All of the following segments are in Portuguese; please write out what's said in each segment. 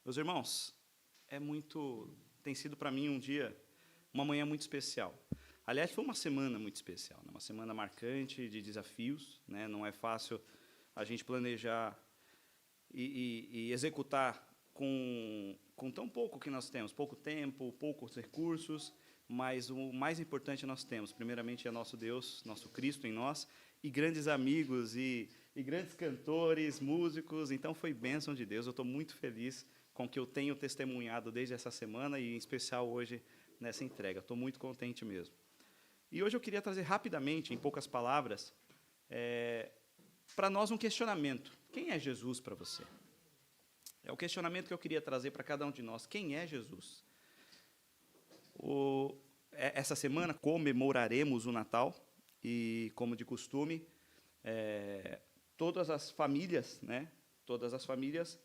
Meus irmãos, tem sido para mim uma manhã muito especial. Aliás, foi uma semana muito especial, né? Uma semana marcante de desafios, né? Não é fácil a gente planejar e executar com tão pouco que nós temos, pouco tempo, poucos recursos, mas o mais importante nós temos, primeiramente, é nosso Deus, nosso Cristo em nós, e grandes amigos e grandes cantores, músicos. Então foi bênção de Deus. Eu estou muito feliz com o que eu tenho testemunhado desde essa semana e, em especial, hoje, nessa entrega. Estou muito contente mesmo. E hoje eu queria trazer rapidamente, em poucas palavras, para nós um questionamento. Quem é Jesus para você? É o questionamento que eu queria trazer para cada um de nós. Quem é Jesus? Essa semana comemoraremos o Natal e, como de costume, todas as famílias, né? Todas as famílias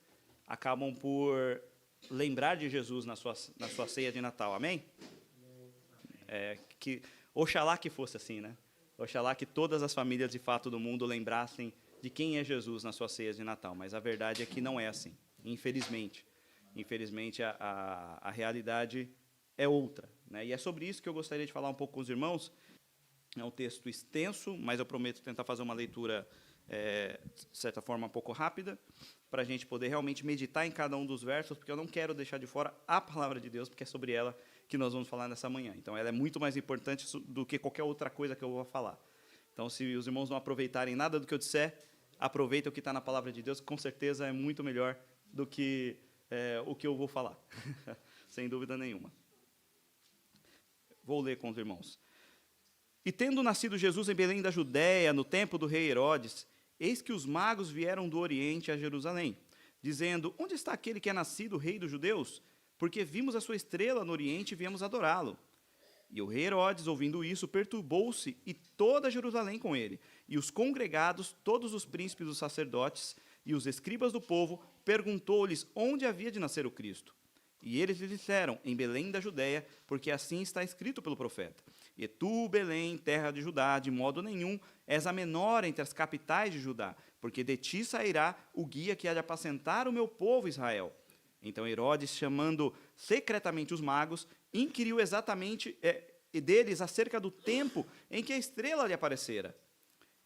acabam por lembrar de Jesus na sua ceia de Natal. Amém? Oxalá que fosse assim, né? Oxalá que todas as famílias, de fato, do mundo lembrassem de quem é Jesus nas suas ceias de Natal. Mas a verdade é que não é assim, infelizmente. Infelizmente, a realidade é outra, né? E é sobre isso que eu gostaria de falar um pouco com os irmãos. É um texto extenso, mas eu prometo tentar fazer uma leitura, de certa forma, um pouco rápida, para a gente poder realmente meditar em cada um dos versos, porque eu não quero deixar de fora a palavra de Deus, porque é sobre ela que nós vamos falar nessa manhã. Então, ela é muito mais importante do que qualquer outra coisa que eu vou falar. Então, se os irmãos não aproveitarem nada do que eu disser, aproveita o que está na palavra de Deus, que com certeza é muito melhor do que o que eu vou falar, sem dúvida nenhuma. Vou ler com os irmãos. E tendo nascido Jesus em Belém da Judéia, no tempo do rei Herodes, eis que os magos vieram do Oriente a Jerusalém, dizendo: onde está aquele que é nascido rei dos judeus? Porque vimos a sua estrela no Oriente e viemos adorá-lo. E o rei Herodes, ouvindo isso, perturbou-se, e toda Jerusalém com ele. E os congregados, todos os príncipes dos sacerdotes e os escribas do povo, perguntou-lhes onde havia de nascer o Cristo. E eles lhe disseram: em Belém da Judéia, porque assim está escrito pelo profeta: e tu, Belém, terra de Judá, de modo nenhum és a menor entre as capitais de Judá, porque de ti sairá o guia que há de apacentar o meu povo Israel. Então Herodes, chamando secretamente os magos, inquiriu exatamente deles acerca do tempo em que a estrela lhe aparecera.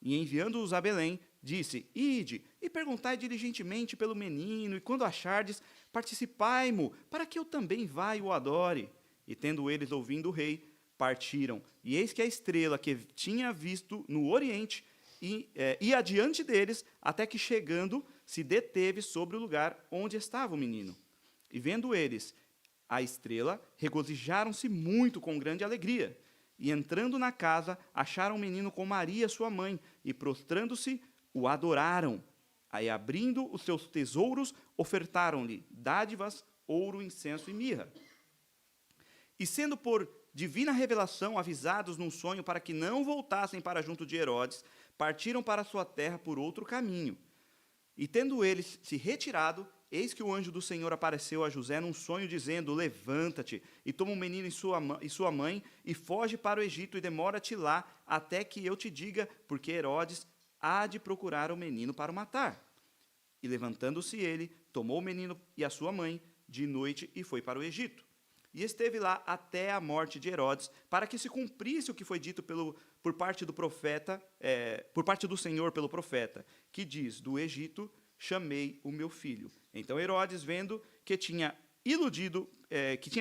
E enviando-os a Belém, disse: ide e perguntai diligentemente pelo menino, e quando achardes, participai-mo, para que eu também vá e o adore. E tendo eles ouvindo o rei, partiram. E eis que a estrela que tinha visto no Oriente ia adiante deles, até que, chegando, se deteve sobre o lugar onde estava o menino. E vendo eles a estrela, regozijaram-se muito com grande alegria. E entrando na casa, acharam o menino com Maria, sua mãe, e prostrando-se, o adoraram. Aí, abrindo os seus tesouros, ofertaram-lhe dádivas, ouro, incenso e mirra. E sendo por divina revelação avisados num sonho para que não voltassem para junto de Herodes, partiram para a sua terra por outro caminho. E tendo eles se retirado, eis que o anjo do Senhor apareceu a José num sonho, dizendo: levanta-te, e toma o menino e sua mãe, e foge para o Egito, e demora-te lá, até que eu te diga, porque Herodes há de procurar o menino para o matar. E levantando-se ele, tomou o menino e a sua mãe, de noite, e foi para o Egito. E esteve lá até a morte de Herodes, para que se cumprisse o que foi dito por parte do profeta, por parte do Senhor pelo profeta, que diz: do Egito chamei o meu filho. Então Herodes, vendo que tinha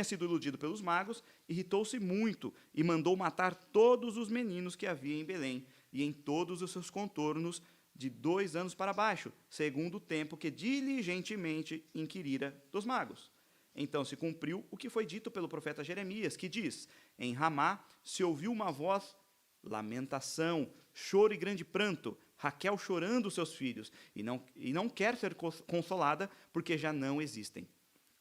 sido iludido pelos magos, irritou-se muito e mandou matar todos os meninos que havia em Belém e em todos os seus contornos, de 2 anos para baixo, segundo o tempo que diligentemente inquirira dos magos. Então se cumpriu o que foi dito pelo profeta Jeremias, que diz: em Ramá se ouviu uma voz, lamentação, choro e grande pranto, Raquel chorando os seus filhos, e não quer ser consolada, porque já não existem.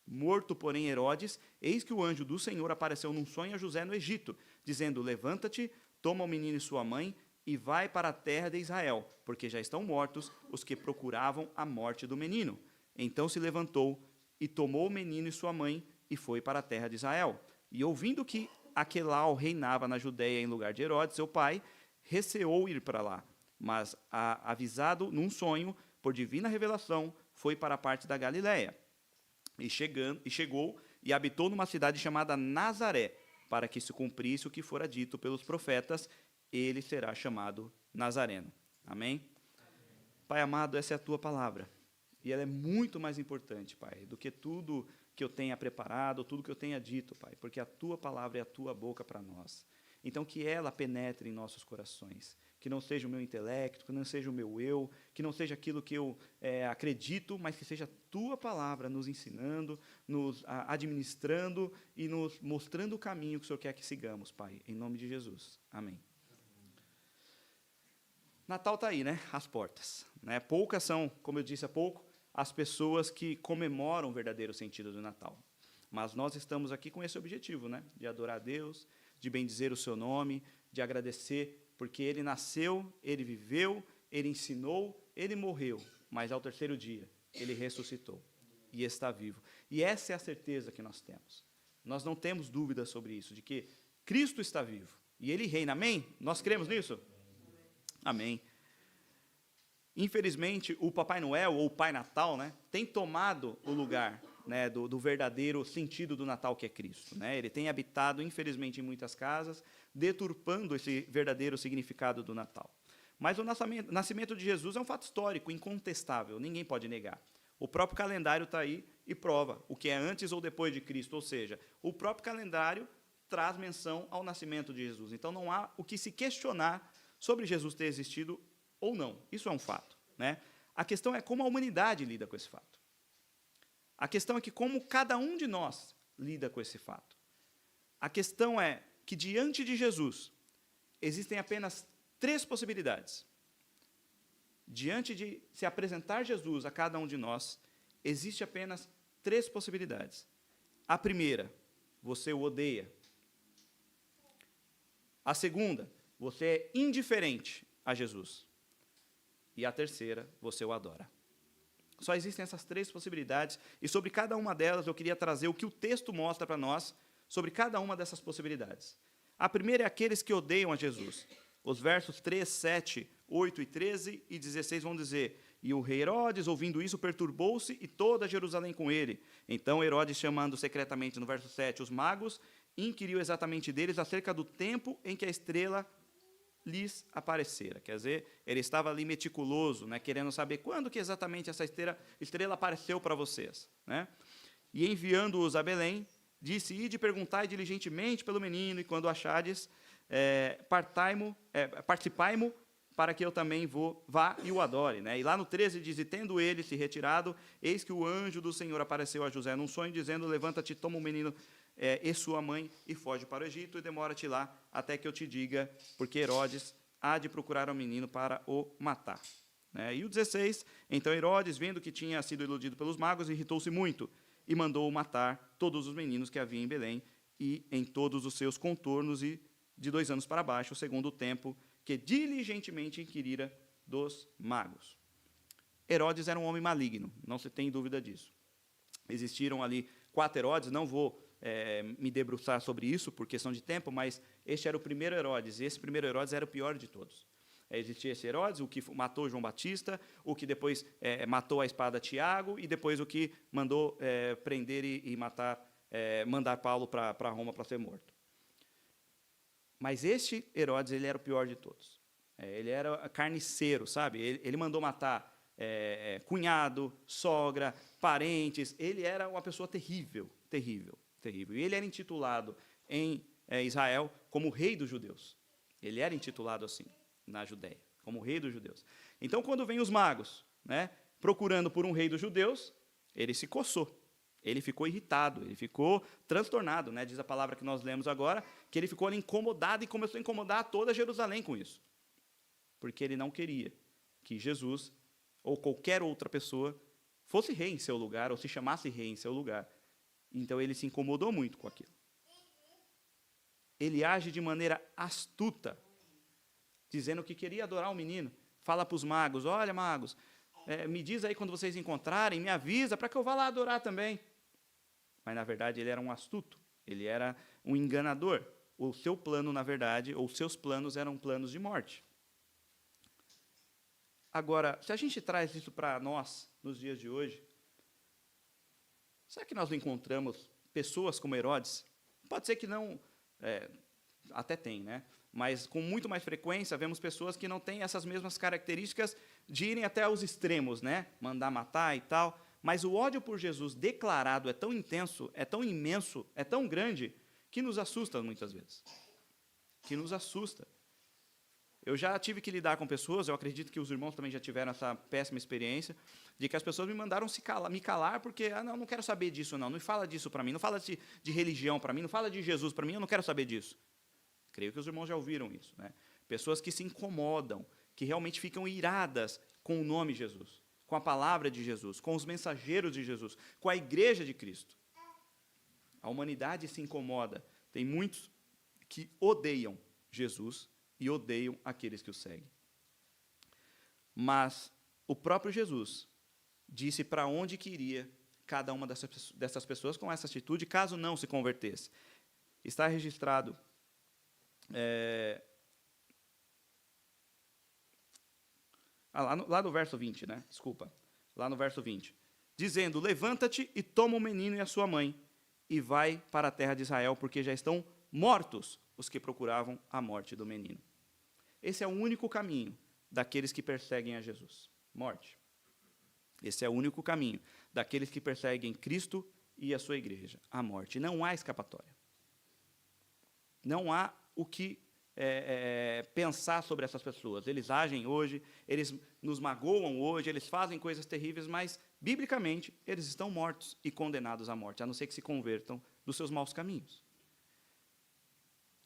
Morto, porém, Herodes, eis que o anjo do Senhor apareceu num sonho a José no Egito, dizendo: levanta-te, toma o menino e sua mãe, e vai para a terra de Israel, porque já estão mortos os que procuravam a morte do menino. Então se levantou e tomou o menino e sua mãe, e foi para a terra de Israel. E ouvindo que Aquelau reinava na Judéia em lugar de Herodes, seu pai, receou ir para lá. Mas, avisado num sonho, por divina revelação, foi para a parte da Galiléia. E chegou e habitou numa cidade chamada Nazaré, para que se cumprisse o que fora dito pelos profetas, ele será chamado Nazareno. Amém? Pai amado, essa é a tua palavra. E ela é muito mais importante, Pai, do que tudo que eu tenha preparado, tudo que eu tenha dito, Pai, porque a tua palavra é a tua boca para nós. Então, que ela penetre em nossos corações, que não seja o meu intelecto, que não seja o meu eu, que não seja aquilo que eu acredito, mas que seja a tua palavra nos ensinando, nos administrando e nos mostrando o caminho que o Senhor quer que sigamos, Pai, em nome de Jesus. Amém. Natal está aí, né? Às portas. Né? Poucas são, como eu disse há pouco, as pessoas que comemoram o verdadeiro sentido do Natal. Mas nós estamos aqui com esse objetivo, né? De adorar a Deus, de bendizer o seu nome, de agradecer, porque ele nasceu, ele viveu, ele ensinou, ele morreu, mas ao terceiro dia ele ressuscitou e está vivo. E essa é a certeza que nós temos. Nós não temos dúvida sobre isso, de que Cristo está vivo e ele reina. Amém? Nós cremos nisso? Amém. Infelizmente, o Papai Noel, ou o Pai Natal, né, tem tomado o lugar, né, do verdadeiro sentido do Natal, que é Cristo. Né? Ele tem habitado, infelizmente, em muitas casas, deturpando esse verdadeiro significado do Natal. Mas o nascimento de Jesus é um fato histórico, incontestável, ninguém pode negar. O próprio calendário está aí e prova o que é antes ou depois de Cristo, ou seja, o próprio calendário traz menção ao nascimento de Jesus. Então, não há o que se questionar sobre Jesus ter existido ou não. Isso é um fato. Né? A questão é como a humanidade lida com esse fato. A questão é que como cada um de nós lida com esse fato. A questão é que diante de Jesus existem apenas 3 possibilidades. Diante de se apresentar Jesus a cada um de nós, existe apenas 3 possibilidades. A primeira, você o odeia. A segunda, você é indiferente a Jesus. E a terceira, você o adora. Só existem essas 3 possibilidades, e sobre cada uma delas eu queria trazer o que o texto mostra para nós sobre cada uma dessas possibilidades. A primeira é aqueles que odeiam a Jesus. Os versos 3, 7, 8 e 13 e 16 vão dizer: e o rei Herodes, ouvindo isso, perturbou-se, e toda Jerusalém com ele. Então Herodes, chamando secretamente, no verso 7, os magos, inquiriu exatamente deles acerca do tempo em que a estrela lhes aparecera. Quer dizer, ele estava ali meticuloso, né, querendo saber quando que exatamente essa estrela apareceu para vocês. Né? E enviando-os a Belém, disse: ide perguntai diligentemente pelo menino, e quando achardes, participai-mo, para que eu também vá e o adore. Né? E lá no 13 diz: e tendo ele se retirado, eis que o anjo do Senhor apareceu a José num sonho, dizendo: levanta-te, toma o menino e sua mãe, e foge para o Egito, e demora-te lá, até que eu te diga, porque Herodes há de procurar o menino para o matar. Né? E o 16, então Herodes, vendo que tinha sido iludido pelos magos, irritou-se muito, e mandou matar todos os meninos que havia em Belém, e em todos os seus contornos, e de 2 anos para baixo, segundo o tempo que diligentemente inquirira dos magos. Herodes era um homem maligno, não se tem dúvida disso. Existiram ali 4 Herodes, não vou me debruçar sobre isso por questão de tempo, mas este era o primeiro Herodes, e esse primeiro Herodes era o pior de todos. Existia esse Herodes, o que matou João Batista, o que depois matou a espada Tiago, e depois o que mandou prender e mandar Paulo para Roma para ser morto. Mas este Herodes, ele era o pior de todos. Ele era carniceiro, sabe? Ele mandou matar cunhado, sogra, parentes. Ele era uma pessoa terrível, terrível, terrível. E ele era intitulado em Israel como rei dos judeus. Ele era intitulado assim, na Judéia, como rei dos judeus. Então, quando vem os magos, né, procurando por um rei dos judeus, ele se coçou. Ele ficou irritado, ele ficou transtornado, né? Diz a palavra que nós lemos agora, que ele ficou ali incomodado e começou a incomodar toda Jerusalém com isso. Porque ele não queria que Jesus, ou qualquer outra pessoa, fosse rei em seu lugar, ou se chamasse rei em seu lugar. Então ele se incomodou muito com aquilo. Ele age de maneira astuta, dizendo que queria adorar o menino. Fala para os magos: olha, magos, me diz aí quando vocês encontrarem, me avisa para que eu vá lá adorar também. Mas, na verdade, ele era um astuto, ele era um enganador. O seu plano, na verdade, ou seus planos eram planos de morte. Agora, se a gente traz isso para nós, nos dias de hoje, será que nós não encontramos pessoas como Herodes? Pode ser que não, até tem, né? Mas com muito mais frequência vemos pessoas que não têm essas mesmas características de irem até os extremos, né? Mandar matar e tal. Mas o ódio por Jesus declarado é tão intenso, é tão imenso, é tão grande, que nos assusta muitas vezes. Que nos assusta. Eu já tive que lidar com pessoas, eu acredito que os irmãos também já tiveram essa péssima experiência, de que as pessoas me mandaram me calar porque, não quero saber disso, não fala disso para mim, não fala de religião para mim, não fala de Jesus para mim, eu não quero saber disso. Creio que os irmãos já ouviram isso, né? Pessoas que se incomodam, que realmente ficam iradas com o nome de Jesus, com a palavra de Jesus, com os mensageiros de Jesus, com a igreja de Cristo. A humanidade se incomoda. Tem muitos que odeiam Jesus e odeiam aqueles que o seguem. Mas o próprio Jesus disse para onde que iria cada uma dessas pessoas com essa atitude, caso não se convertesse. Está registrado lá no verso 20, né? Desculpa. Lá no verso 20. Dizendo, levanta-te e toma o menino e a sua mãe, e vai para a terra de Israel, porque já estão mortos os que procuravam a morte do menino. Esse é o único caminho daqueles que perseguem a Jesus. Morte. Esse é o único caminho daqueles que perseguem Cristo e a sua igreja. A morte. Não há escapatória. Não há o que pensar sobre essas pessoas. Eles agem hoje, eles nos magoam hoje, eles fazem coisas terríveis, mas, biblicamente, eles estão mortos e condenados à morte, a não ser que se convertam dos seus maus caminhos.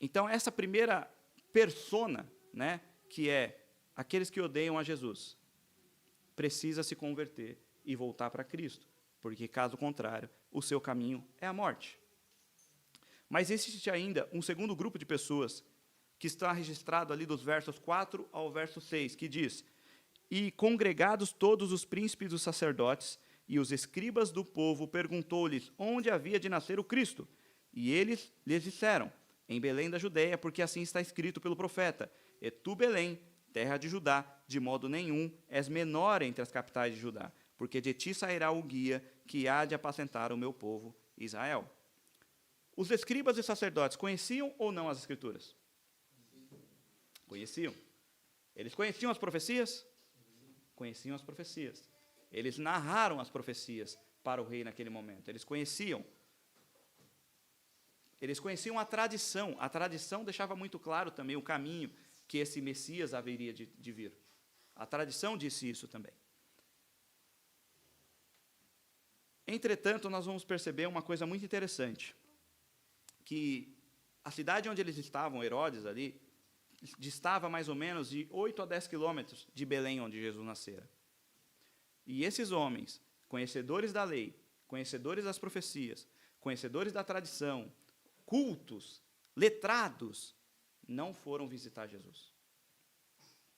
Então, essa primeira persona, né, que é aqueles que odeiam a Jesus, precisa se converter e voltar para Cristo, porque, caso contrário, o seu caminho é a morte. Mas existe ainda um segundo grupo de pessoas que está registrado ali dos versos 4 ao verso 6, que diz, e congregados todos os príncipes dos sacerdotes e os escribas do povo, perguntou-lhes onde havia de nascer o Cristo. E eles lhes disseram, em Belém da Judeia, porque assim está escrito pelo profeta, e tu, Belém, terra de Judá, de modo nenhum és menor entre as capitais de Judá, porque de ti sairá o guia que há de apacentar o meu povo Israel. Os escribas e sacerdotes conheciam ou não as Escrituras? Conheciam. Eles conheciam as profecias? Conheciam as profecias. Eles narraram as profecias para o rei naquele momento. Eles conheciam. Eles conheciam a tradição. A tradição deixava muito claro também o caminho que esse Messias haveria de vir. A tradição disse isso também. Entretanto, nós vamos perceber uma coisa muito interessante, que a cidade onde eles estavam, Herodes ali, distava mais ou menos de 8 a 10 quilômetros de Belém, onde Jesus nascera. E esses homens, conhecedores da lei, conhecedores das profecias, conhecedores da tradição, cultos, letrados, não foram visitar Jesus.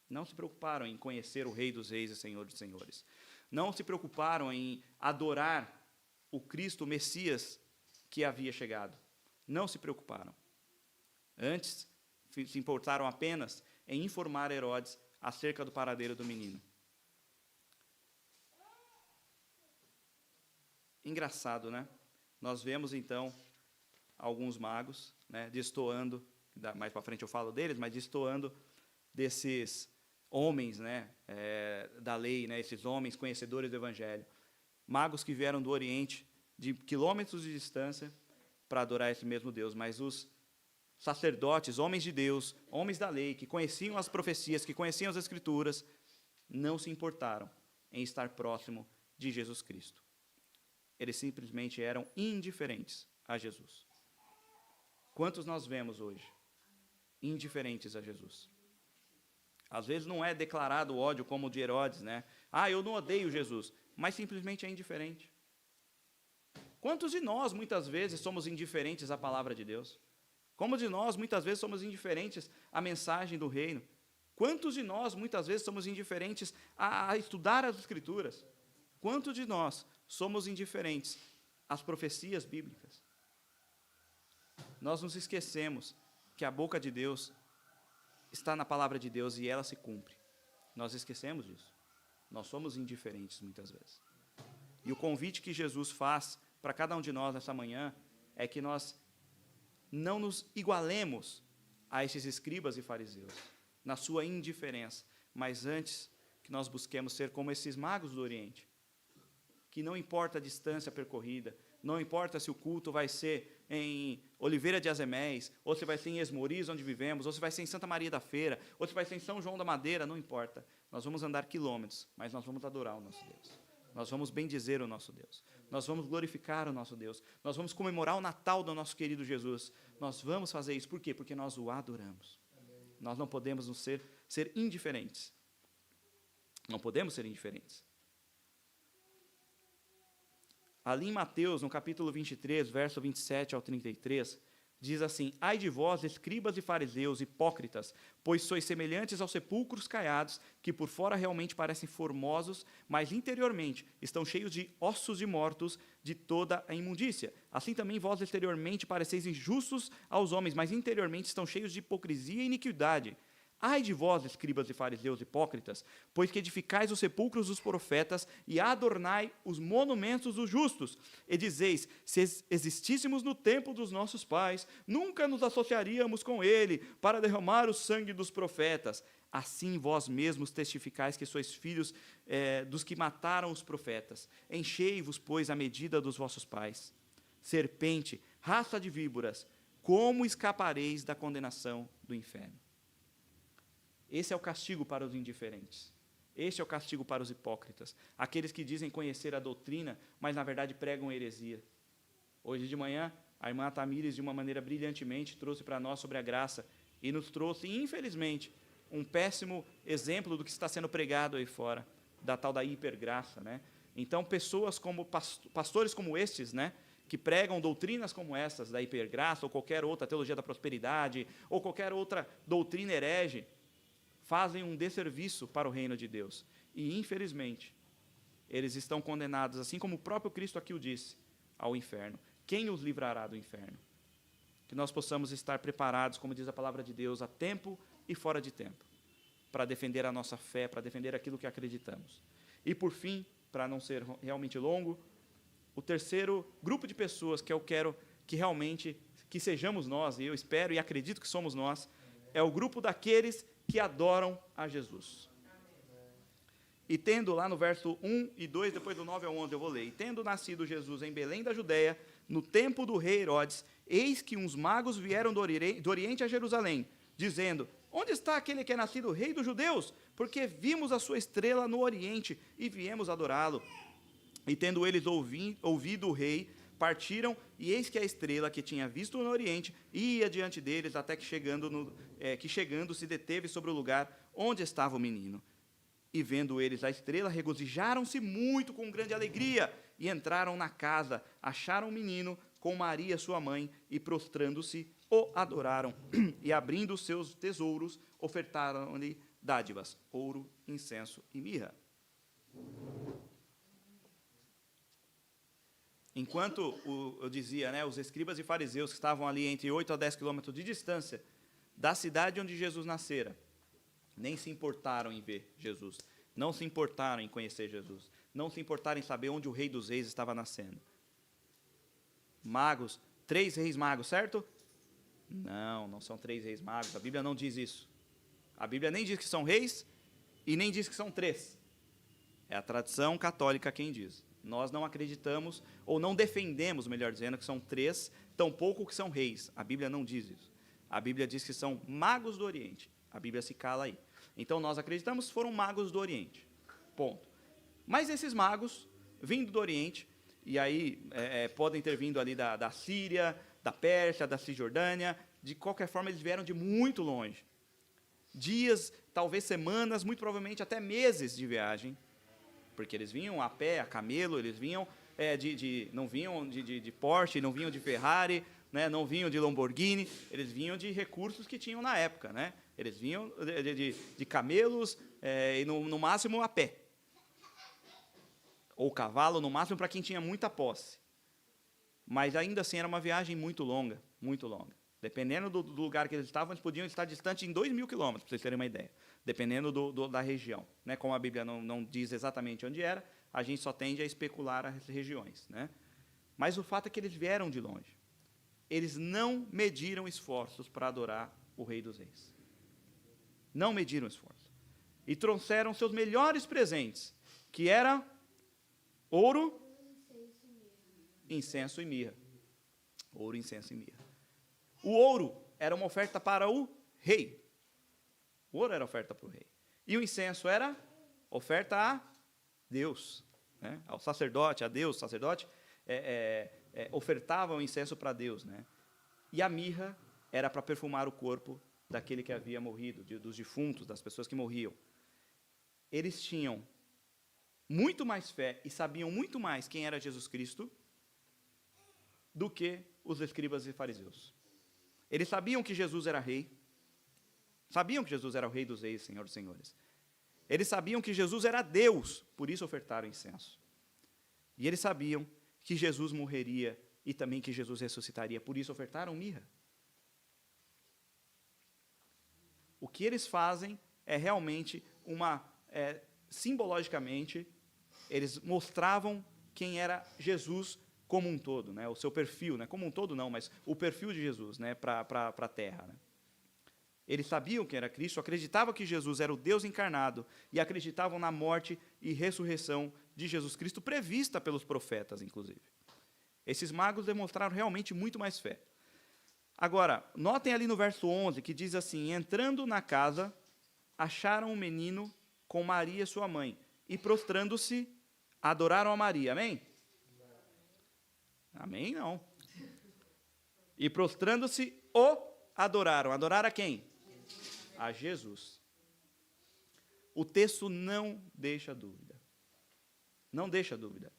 Não se preocuparam em conhecer o Rei dos Reis e Senhor dos Senhores. Não se preocuparam em adorar o Cristo, o Messias, que havia chegado. Não se preocuparam. Antes, se importaram apenas em informar Herodes acerca do paradeiro do menino. Engraçado, né? Nós vemos, então, alguns magos, né, destoando, mais para frente eu falo deles, mas destoando desses homens, né, da lei, né, esses homens conhecedores do Evangelho. Magos que vieram do Oriente, de quilômetros de distância, para adorar esse mesmo Deus, mas os sacerdotes, homens de Deus, homens da lei, que conheciam as profecias, que conheciam as Escrituras, não se importaram em estar próximo de Jesus Cristo. Eles simplesmente eram indiferentes a Jesus. Quantos nós vemos hoje indiferentes a Jesus? Às vezes não é declarado ódio como o de Herodes, né? Eu não odeio Jesus, mas simplesmente é indiferente. Quantos de nós, muitas vezes, somos indiferentes à palavra de Deus? Como de nós, muitas vezes, somos indiferentes à mensagem do reino? Quantos de nós, muitas vezes, somos indiferentes a estudar as Escrituras? Quantos de nós somos indiferentes às profecias bíblicas? Nós nos esquecemos que a boca de Deus está na palavra de Deus e ela se cumpre. Nós esquecemos disso. Nós somos indiferentes muitas vezes. E o convite que Jesus faz para cada um de nós nessa manhã é que nós não nos igualemos a esses escribas e fariseus, na sua indiferença, mas antes que nós busquemos ser como esses magos do Oriente, que não importa a distância percorrida, não importa se o culto vai ser em Oliveira de Azemés, ou se vai ser em Esmoriz, onde vivemos, ou se vai ser em Santa Maria da Feira, ou se vai ser em São João da Madeira, não importa. Nós vamos andar quilômetros, mas nós vamos adorar o nosso Deus. Nós vamos bendizer o nosso Deus. Nós vamos glorificar o nosso Deus. Nós vamos comemorar o Natal do nosso querido Jesus. Nós vamos fazer isso. Por quê? Porque nós o adoramos. Nós não podemos ser indiferentes. Não podemos ser indiferentes. Ali em Mateus, no capítulo 23, verso 27 ao 33, diz assim: Ai de vós, escribas e fariseus, hipócritas, pois sois semelhantes aos sepulcros caiados, que por fora realmente parecem formosos, mas interiormente estão cheios de ossos de mortos, de toda a imundícia. Assim também vós exteriormente pareceis injustos aos homens, mas interiormente estão cheios de hipocrisia e iniquidade. Ai de vós, escribas e fariseus hipócritas, pois que edificais os sepulcros dos profetas e adornai os monumentos dos justos. E dizeis, se existíssemos no tempo dos nossos pais, nunca nos associaríamos com ele para derramar o sangue dos profetas. Assim vós mesmos testificais que sois filhos dos que mataram os profetas. Enchei-vos, pois, a medida dos vossos pais. Serpente, raça de víboras, como escapareis da condenação do inferno? Esse é o castigo para os indiferentes. Este é o castigo para os hipócritas. Aqueles que dizem conhecer a doutrina, mas na verdade pregam heresia. Hoje de manhã, a irmã Tamires, de uma maneira brilhantemente, trouxe para nós sobre a graça e nos trouxe, infelizmente, um péssimo exemplo do que está sendo pregado aí fora, da tal da hipergraça, né? Então, pessoas como pastores como estes, né, que pregam doutrinas como essas, da hipergraça, ou qualquer outra teologia da prosperidade, ou qualquer outra doutrina herege, fazem um desserviço para o reino de Deus. E, infelizmente, eles estão condenados, assim como o próprio Cristo aqui o disse, ao inferno. Quem os livrará do inferno? Que nós possamos estar preparados, como diz a palavra de Deus, a tempo e fora de tempo, para defender a nossa fé, para defender aquilo que acreditamos. E, por fim, para não ser realmente longo, o terceiro grupo de pessoas que eu quero que realmente, que sejamos nós, e eu espero e acredito que somos nós, é o grupo daqueles que adoram a Jesus. E tendo lá no verso 1 e 2, depois do 9 ao 11 eu vou ler. E tendo nascido Jesus em Belém da Judéia, no tempo do rei Herodes, eis que uns magos vieram do Oriente a Jerusalém, dizendo, onde está aquele que é nascido rei dos judeus? Porque vimos a sua estrela no Oriente e viemos adorá-lo. E tendo eles ouvido o rei, partiram, e eis que a estrela que tinha visto no Oriente ia diante deles, até que chegando se deteve sobre o lugar onde estava o menino. E vendo eles a estrela, regozijaram-se muito com grande alegria, e entraram na casa, acharam o menino com Maria sua mãe, e prostrando-se, o adoraram, e abrindo os seus tesouros, ofertaram-lhe dádivas, ouro, incenso e mirra. Enquanto, eu dizia, né, os escribas e fariseus que estavam ali entre 8 a 10 quilômetros de distância da cidade onde Jesus nascera, nem se importaram em ver Jesus, não se importaram em conhecer Jesus, não se importaram em saber onde o Rei dos Reis estava nascendo. Magos, 3 reis magos, certo? Não são 3 reis magos, a Bíblia não diz isso. A Bíblia nem diz que são reis e nem diz que são 3. É a tradição católica quem diz. Nós não acreditamos, ou não defendemos, melhor dizendo, que são 3, tampouco que são reis. A Bíblia não diz isso. A Bíblia diz que são magos do Oriente. A Bíblia se cala aí. Então, nós acreditamos que foram magos do Oriente. Ponto. Mas esses magos, vindo do Oriente, e aí podem ter vindo ali da Síria, da Pérsia, da Cisjordânia, de qualquer forma, eles vieram de muito longe. Dias, talvez semanas, muito provavelmente até meses de viagem, porque eles vinham a pé, a camelo, eles vinham não vinham de Porsche, não vinham de Ferrari, né, não vinham de Lamborghini, eles vinham de recursos que tinham na época, né? Eles vinham de camelos e no máximo a pé, ou cavalo, no máximo para quem tinha muita posse. Mas ainda assim era uma viagem muito longa, muito longa. Dependendo do lugar que eles estavam, eles podiam estar distantes em 2.000 quilômetros, para vocês terem uma ideia, dependendo da região. Né? Como a Bíblia não diz exatamente onde era, a gente só tende a especular as regiões. Né? Mas o fato é que eles vieram de longe. Eles não mediram esforços para adorar o Rei dos Reis. Não mediram esforço. E trouxeram seus melhores presentes, que era ouro, incenso e mirra. Ouro, incenso e mirra. O ouro era uma oferta para o rei. O ouro era oferta para o rei. E o incenso era oferta a Deus, né? Ao sacerdote, a Deus. O sacerdote ofertava o incenso para Deus, né? E a mirra era para perfumar o corpo daquele que havia morrido, dos defuntos, das pessoas que morriam. Eles tinham muito mais fé e sabiam muito mais quem era Jesus Cristo do que os escribas e fariseus. Eles sabiam que Jesus era rei, sabiam que Jesus era o Rei dos Reis, Senhor dos Senhores. Eles sabiam que Jesus era Deus, por isso ofertaram incenso. E eles sabiam que Jesus morreria e também que Jesus ressuscitaria, por isso ofertaram mirra. O que eles fazem é realmente simbologicamente, eles mostravam quem era Jesus como um todo, né? O seu perfil, né? Como um todo não, mas o perfil de Jesus, né? Para a terra, né? Eles sabiam que era Cristo, acreditavam que Jesus era o Deus encarnado e acreditavam na morte e ressurreição de Jesus Cristo, prevista pelos profetas, inclusive. Esses magos demonstraram realmente muito mais fé. Agora, notem ali no verso 11, que diz assim: entrando na casa, acharam um menino com Maria, sua mãe, e prostrando-se, adoraram a Maria. Amém? Amém, não. E prostrando-se, o adoraram. Adoraram a quem? A Jesus. O texto não deixa dúvida. Não deixa dúvida.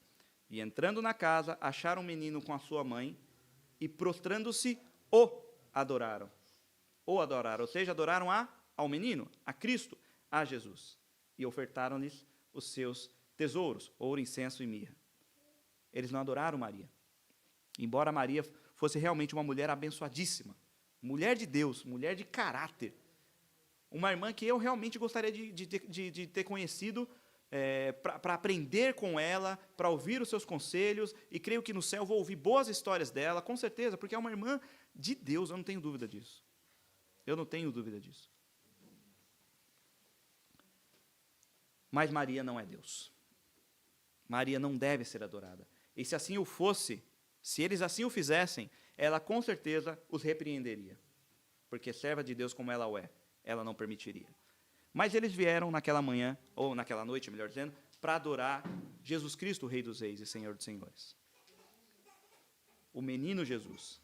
E entrando na casa, acharam um menino com a sua mãe, e prostrando-se, o adoraram. O adoraram, ou seja, adoraram ao menino, a Cristo, a Jesus. E ofertaram-lhes os seus tesouros, ouro, incenso e mirra. Eles não adoraram Maria. Embora Maria fosse realmente uma mulher abençoadíssima, mulher de Deus, mulher de caráter, uma irmã que eu realmente gostaria de ter conhecido, para aprender com ela, para ouvir os seus conselhos, e creio que no céu vou ouvir boas histórias dela, com certeza, porque é uma irmã de Deus, eu não tenho dúvida disso. Eu não tenho dúvida disso. Mas Maria não é Deus. Maria não deve ser adorada. E se assim o fosse, se eles assim o fizessem, ela com certeza os repreenderia. Porque serva de Deus como ela o é, ela não permitiria. Mas eles vieram naquela manhã, ou naquela noite, melhor dizendo, para adorar Jesus Cristo, o Rei dos Reis e Senhor dos Senhores. O menino Jesus.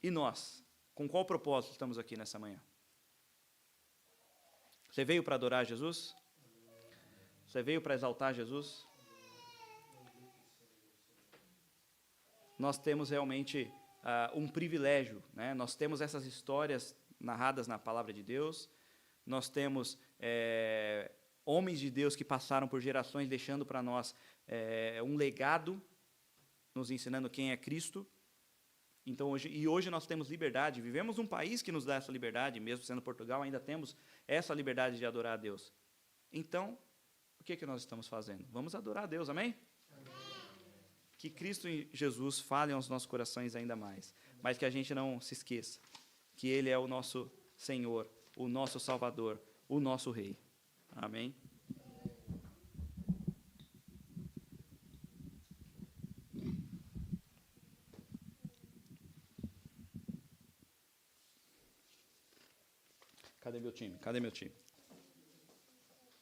E nós, com qual propósito estamos aqui nessa manhã? Você veio para adorar Jesus? Você veio para exaltar Jesus? Nós temos realmente um privilégio, né? Nós temos essas histórias narradas na palavra de Deus, nós temos homens de Deus que passaram por gerações deixando para nós um legado, nos ensinando quem é Cristo. Então, hoje nós temos liberdade, vivemos num país que nos dá essa liberdade, mesmo sendo Portugal, ainda temos essa liberdade de adorar a Deus. Então, o que nós estamos fazendo? Vamos adorar a Deus, amém? Amém. Que Cristo e Jesus falem aos nossos corações ainda mais, mas que a gente não se esqueça que Ele é o nosso Senhor, o nosso Salvador, o nosso Rei. Amém? Cadê meu time? Cadê meu time?